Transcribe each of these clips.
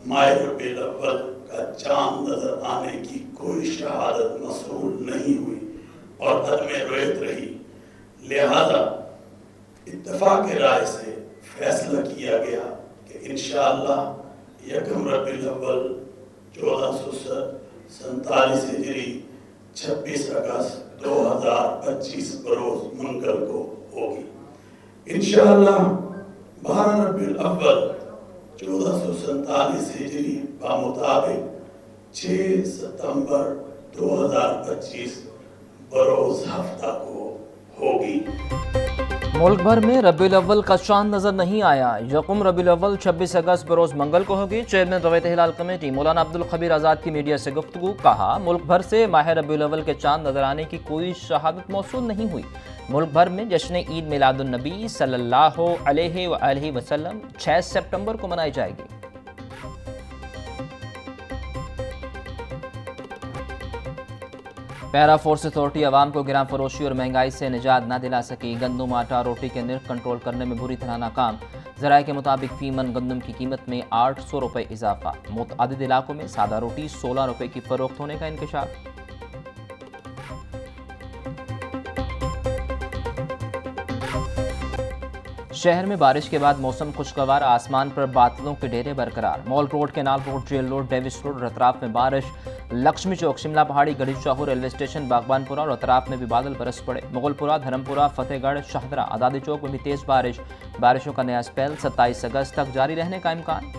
माह रबीउल अव्वल का चांद नजर आने की कोई शहादत मसरूल नहीं हुई और अदम रोयत रही। लिहाजा इत्तफाक राय से फैसला किया गया कि इंशाअल्लाह यकम रबीउल अव्वल 1447 हिजरी 26 अगस्त 2025 बरोज मंगल को होगी। इंशाअल्लाह 12 रबीउल अव्वल 1447 हिजरी का मुताबिक 6 सितंबर 2025 बरोज हफ्ता को होगी। मुल्क भर में रबीउल अव्वल का चांद नजर नहीं आया। यकम रबीउल अव्वल 26 अगस्त बरोज मंगल को होगी। चेयरमैन रवैयत हिलाल कमेटी मौलाना अब्दुल खबीर आज़ाद की मीडिया से गुफ्तगू। कहा, मुल्क भर से माह रबीउल अव्वल के चांद नजर आने की कोई शहादत मौसूल नहीं हुई। मुल्क भर में जश्न ईद मिलादुन नबी सल्लल्लाहु अलैहि वसल्लम 6 सितंबर को मनाई जाएगी। पैरा फोर्स अथॉरिटी आवाम को गिरां फरोशी और महंगाई से निजात न दिला सकी। गंदम, आटा, रोटी के निर्ख कंट्रोल करने में बुरी तरह नाकाम। ज़राए के मुताबिक फीमन गंदम की कीमत में 800 रुपये इजाफा। मुतअद्दिद इलाकों में सादा रोटी 16 रुपये की फरोख्त होने का इंकशाफ। शहर में बारिश के बाद मौसम खुशगवार। आसमान पर बादलों के डेरे बरकरार। Mall road, canal road, jail road, Davis road और अतराफ में बारिश। लक्ष्मी चौक, शिमला पहाड़ी, गढ़ी चाहू, रेलवे स्टेशन, बागबानपुरा और अतराफ में भी बादल बरस पड़े। मुगलपुरा, धर्मपुरा, फतेहगढ़, शाहदरा, आज़ादी चौक में भी तेज बारिश। बारिशों का नया स्पेल 27 अगस्त तक जारी रहने का इम्कान।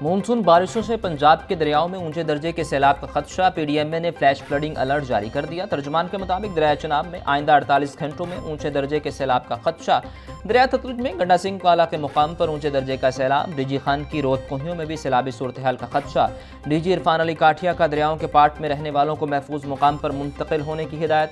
मानसून बारिशों से पंजाब के दरियाओं में ऊंचे दर्जे के सैलाब का खदशा। पीडीएमए ने फ्लैश फ्लडिंग अलर्ट जारी कर दिया। तर्जुमान के मुताबिक दरिया चनाब में आइंदा 48 घंटों में ऊंचे दर्जे के सैलाब का खदशा। दरिया सतलुज में गंडा सिंह काला के मुकाम पर ऊंचे दर्जे का सैलाब। डीजी खान की रोद कोहियों में भी सैलाबी सूरत हाल का खदशा। डीजी इरफान अली काठिया का दरियाओं के पाट में रहने वालों को महफूज मुकाम पर मुंतकिल होने की हिदायत।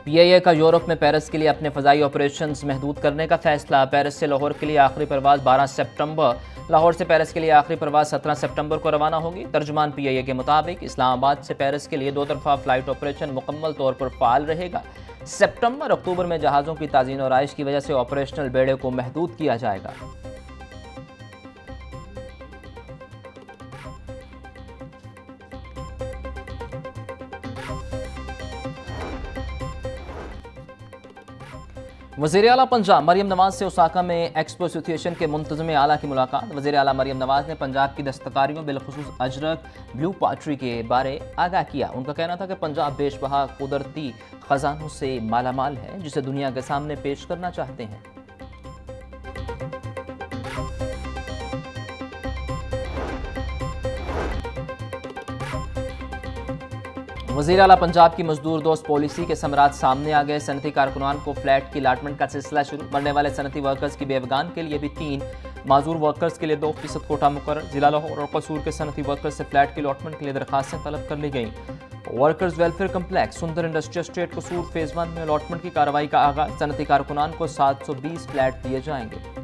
पीआईए का यूरोप में पेरिस के लिए अपने फ़ज़ाई ऑपरेशंस महदूद करने का फैसला। पेरिस से लाहौर के लिए आखिरी परवाज़ 12 सितंबर, लाहौर से पेरिस के लिए आखिरी परवाज़ 17 सितंबर को रवाना होगी। तर्जुमान पीआईए के मुताबिक इस्लामाबाद से पेरिस के लिए दो तरफा फ़्लाइट ऑपरेशन मुकम्मल तौर पर फ़ाल रहेगा। सितंबर अक्टूबर में जहाज़ों की ताज़ीन और आइश की वजह से ऑपरेशनल बेड़े को महदूद किया जाएगा। वज़ीर आला पंजाब मरियम नवाज से ओसाका में एक्सपो एसोसिएशन के मुंतज़िम आला की मुलाकात। वज़ीर आला मरियम नवाज ने पंजाब की दस्तकारियों बिलखुसूस अजरक, ब्लू पॉटरी के बारे आगाह किया। उनका कहना था कि पंजाब बेशबहा कुदरती ख़जानों से मालामाल है जिसे दुनिया के सामने पेश करना चाहते हैं। वज़ीर आला पंजाब की मजदूर दोस्त पॉलिसी के समरात सामने आ गए। सनती कारकुनान को फ्लैट की अलाटमेंट का सिलसिला शुरू। मरने वाले सनती वर्कर्स की बेवगान के लिए भी 3, माजूर वर्कर्स के लिए 2% कोटा मुकर्रर। जिला लाहौर और कसूर के सनती वर्कर्स से फ्लैट की अलॉटमेंट के लिए दरखास्तें तलब कर ली गई। वर्कर्स वेलफेयर कम्प्लेक्स सुंदर इंडस्ट्रियल स्टेट कसूर फेज़ 1 में अलॉटमेंट की कार्रवाई का आगाज। सनती कारकुनान को 720 फ्लैट दिए जाएंगे।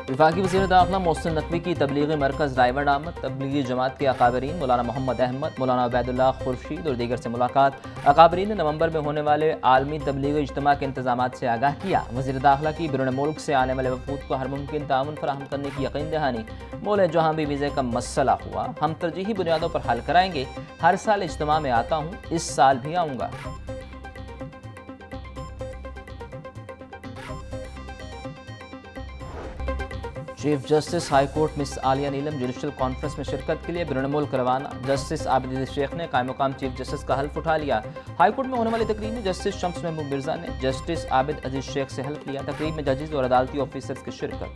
विफाकी वज़ीर दाखिला मोहसिन नकवी की तबलीगी मरकज़ रायवंड आमद। तबलीगी जमात के अकाबरीन मौलाना मोहम्मद अहमद, मौलाना उबैदुल्लाह खुर्शीद और दीगर से मुलाकात। अकाबरीन ने नवंबर में होने वाले आलमी तबलीगी इज्तिमा के इंतजामात से आगाह किया। वज़ीर दाखिला की बिरून मुल्क से आने वाले वफूद को हर मुमकिन ताउन फराहम करने की यकीन दहानी। बोले, जहाँ भी वीज़े का मसला हुआ हम तरजीही बुनियादों पर हल कराएंगे। हर साल इज्तिमा में आता हूँ, इस साल भी आऊँगा। Chief justice high court miss Alia Neelam judicial conference में शिरकत के लिए बिरून मुल्क रवाना। जस्टिस आबिद अजीज शेख ने कायम मुकाम चीफ जस्टिस का हल्फ उठा लिया। हाई कोर्ट में होने वाली तकरीब में जस्टिस शम्स महबूब मिर्जा ने जस्टिस आबिद अजीज शेख से हल्फ लिया। तकरीब में जजेस और अदालती ऑफिसर्स की शिरकत।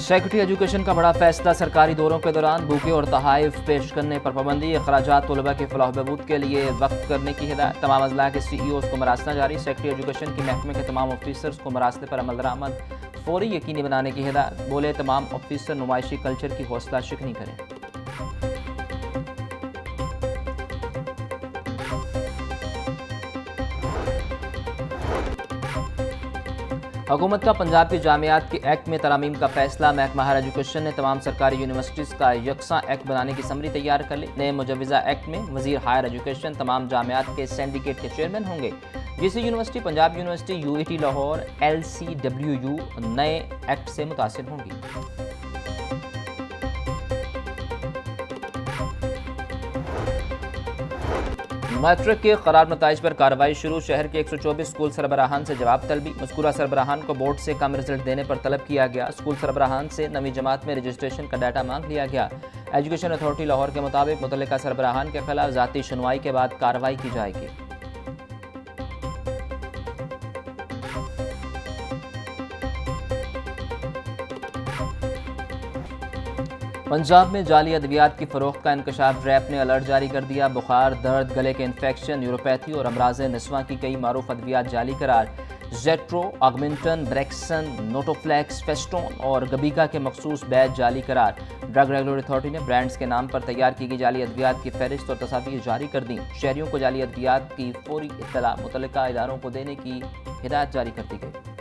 सेक्रेटरी एजुकेशन का बड़ा फैसला, सरकारी दौरों के दौरान बुके और तहाइफ पेश करने पर पाबंदी, अखराजात तलबा के फलाह बहबूद के लिए वक्फ करने की हिदायत, तमाम अजला के CEOs को मरासना जारी, सेक्रेटरी एजुकेशन की महकमे के तमाम ऑफिसर्स को मरासले पर अमल दरामद फौरी यकीनी बनाने की हिदायत, बोले तमाम ऑफिसर नुमाइशी कल्चर की हौसला शिकनी करें। हुकूमत का पंजाब की जामियात के एक्ट में तरामीम का फैसला, महकमा हायर एजुकेशन ने तमाम सरकारी यूनिवर्सिटीज़ का यकसा एक्ट बनाने की समरी तैयार कर ली। नए मुजवज़ा एक्ट में वज़ीर हायर एजुकेशन तमाम जामियात के सिंडिकेट के चेयरमैन होंगे। GC university, Punjab university, UET Lahore, LCWU नए एक्ट से मुतासिर होंगी। मैट्रिक के खराब नताइज पर कार्रवाई शुरू, शहर के 124 स्कूल सरबराहान से जवाब तलबी, मज़कूरा सरबराहान को बोर्ड से कम रिजल्ट देने पर तलब किया गया। स्कूल सरबराहान से नवी जमात में रजिस्ट्रेशन का डाटा मांग लिया गया। एजुकेशन अथॉरिटी लाहौर के मुताबिक मुतल्लिका सरबराहान के खिलाफ ज़ाती सुनवाई के बाद कार्रवाई की जाएगी। पंजाब में जाली अद्वियात की फरोख्त का इंकशाफ, रैप ने अलर्ट जारी कर दिया। बुखार, दर्द, गले के इन्फेक्शन, न्यूरोपैथी और अमराज निस्वां की कई मारूफ अद्वियात जाली करार। जेट्रो, ऑगमेंटन, ब्रेक्सन, नोटोफ्लेक्स, फेस्टोन और गबीका के मखसूस बैच जाली करार। ड्रग रेगुलेटरी अथॉरिटी ने ब्रांड्स के नाम पर तैयार की गई जाली अद्वियात की फहरिस्त और तस्वीर जारी कर दी। शहरियों को जाली अद्वियात की फौरी इत्तला मुतल्लिका इदारों को देने की हिदायत जारी कर दी गई।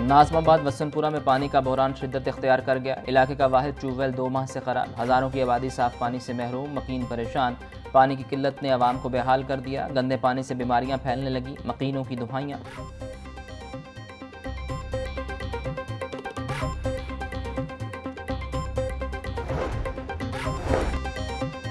नाज़माबाद वसनपुरा में पानी का बहरान शिद्दत इख्तियार कर गया। इलाके का वाहिद ट्यूबवेल 2 माह से खराब, हज़ारों की आबादी साफ पानी से महरूम, मकीन परेशान। पानी की किल्लत ने आवाम को बेहाल कर दिया, गंदे पानी से बीमारियां फैलने लगी, मकीनों की दुहाइयां।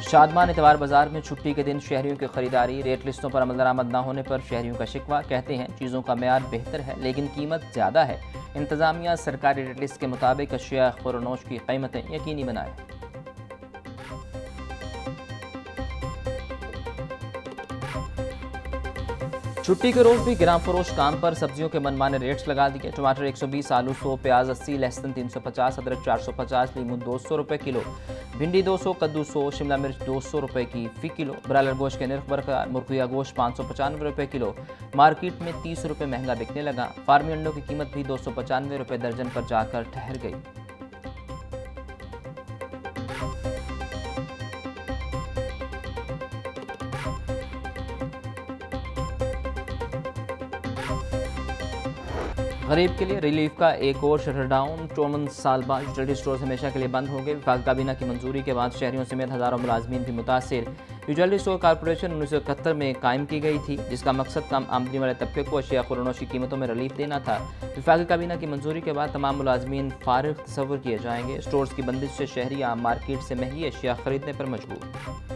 शादमान इतवार बाजार में छुट्टी के दिन शहरियों की खरीदारी, रेट लिस्टों पर अमल दरामद न होने पर शहरियों का शिकवा। कहते हैं चीज़ों का मेयार बेहतर है लेकिन कीमत ज़्यादा है। इंतज़ामिया सरकारी रेट लिस्ट के मुताबिक अशिया खुरनोश की कीमतें यकीनी बनाए। छुट्टी के रोज़ भी गिराम फरोश काम पर, सब्जियों के मनमाने रेट्स लगा दिए। टमाटर 120, आलू 100, प्याज 80, लहसुन 350, अदरक 450, लीमू 200 रुपये किलो, भिंडी 200, कद्दू 100, शिमला मिर्च 200 रुपये की फ़ी किलो। ब्रायलर गोश्त के निर्ख बरकरार, मुर्गिया गोश्त 595 रुपये किलो, मार्केट में 30 रुपये महंगा बिकने लगा। फार्मी अंडों की कीमत भी 295 रुपये दर्जन पर जाकर ठहर गई। गरीब के लिए रिलीफ का एक और शटर डाउन, 54 साल बाद यूटिलिटी स्टोर्स हमेशा के लिए बंद हो गए। विफाक काबीना की मंजूरी के बाद शहरियों समेत हज़ारों मुलाजमीन भी मुतासिर। यूटिलिटी स्टोर कॉरपोरेशन 1971 में कायम की गई थी, जिसका मकसद कम आमदनी वाले तबके को अशिया खुरनोश की कीमतों में रिलीफ देना था। विफाकी काबीना की मंजूरी के बाद तमाम मुलाजमीन फारिग तस्वर किए जाएंगे। स्टोर्स की बंदिश से शहरी आम मार्केट से महंगी अशिया खरीदने पर मजबूर।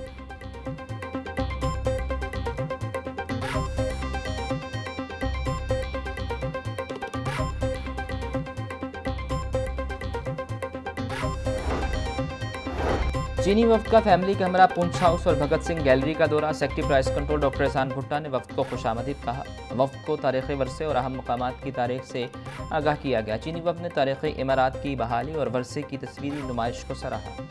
चीनी वफ्द का फैमिली के हमरा पुंछ हाउस और भगत सिंह गैलरी का दौरा। सेक्रेटरी प्राइस कंट्रोल डॉक्टर एहसान भुट्टा ने वफ्द को खुशामदीद कहा। वफ्द को तारीख़ी वर्से और अहम मकामात की तारीख से आगाह किया गया। चीनी वफ्द ने तारीख़ी इमारात की बहाली और वर्से की तस्वीरी नुमाइश को सराहा।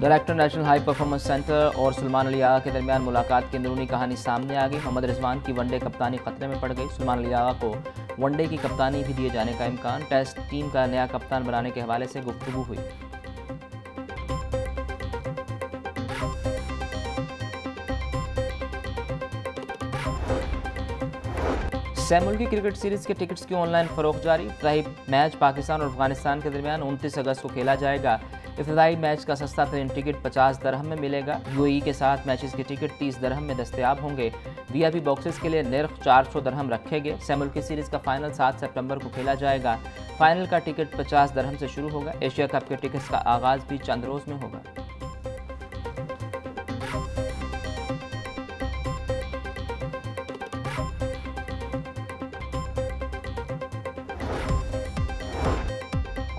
Director national high performance centre और सलमान अली आगा के दरमियान मुलाकात की अंदरूनी कहानी सामने आ गई। मोहम्मद रिजवान की वनडे कप्तानी खतरे में पड़ गई। सलमान अली आगा को वनडे की कप्तानी भी दिए जाने का इम्कान। टेस्ट टीम का नया कप्तान बनाने के हवाले से गुफ्तगू हुई। सैमुल्की क्रिकेट सीरीज के टिकट्स की ऑनलाइन फरोख्त जारी। इफ्ताही मैच पाकिस्तान और अफगानिस्तान के दरमियान 29 अगस्त को खेला जाएगा। इफ्ताही मैच का सस्ता तरीन टिकट 50 दरहम में मिलेगा। UAE के साथ मैचेस के टिकट 30 दरहम में दस्तयाब होंगे। VIP बॉक्सेस के लिए निर्ख 400 दरहम रखे गए। सैमुल्की सीरीज का फाइनल 7 सितंबर को खेला जाएगा। फाइनल का टिकट 50 दरहम से शुरू होगा। एशिया कप के टिकट्स का आगाज भी चंद रोज़ में होगा।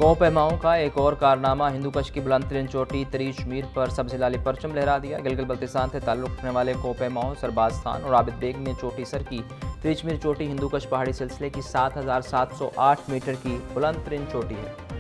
कोपैमाओं का एक और कारनामा हिंदूकश की बुलंद तरीन चोटी तरीच मीर पर सबसे लाली परचम लहरा दिया। गिलगित बल्तिस्तान से ताल्लुक़ रखने वाले कोपैमाओं, सरबाज खान और आबिद बेग ने चोटी सर की। तरीच मीर चोटी हिंदूकश पहाड़ी सिलसिले की 7,708 मीटर की बुलंद तरीन चोटी है।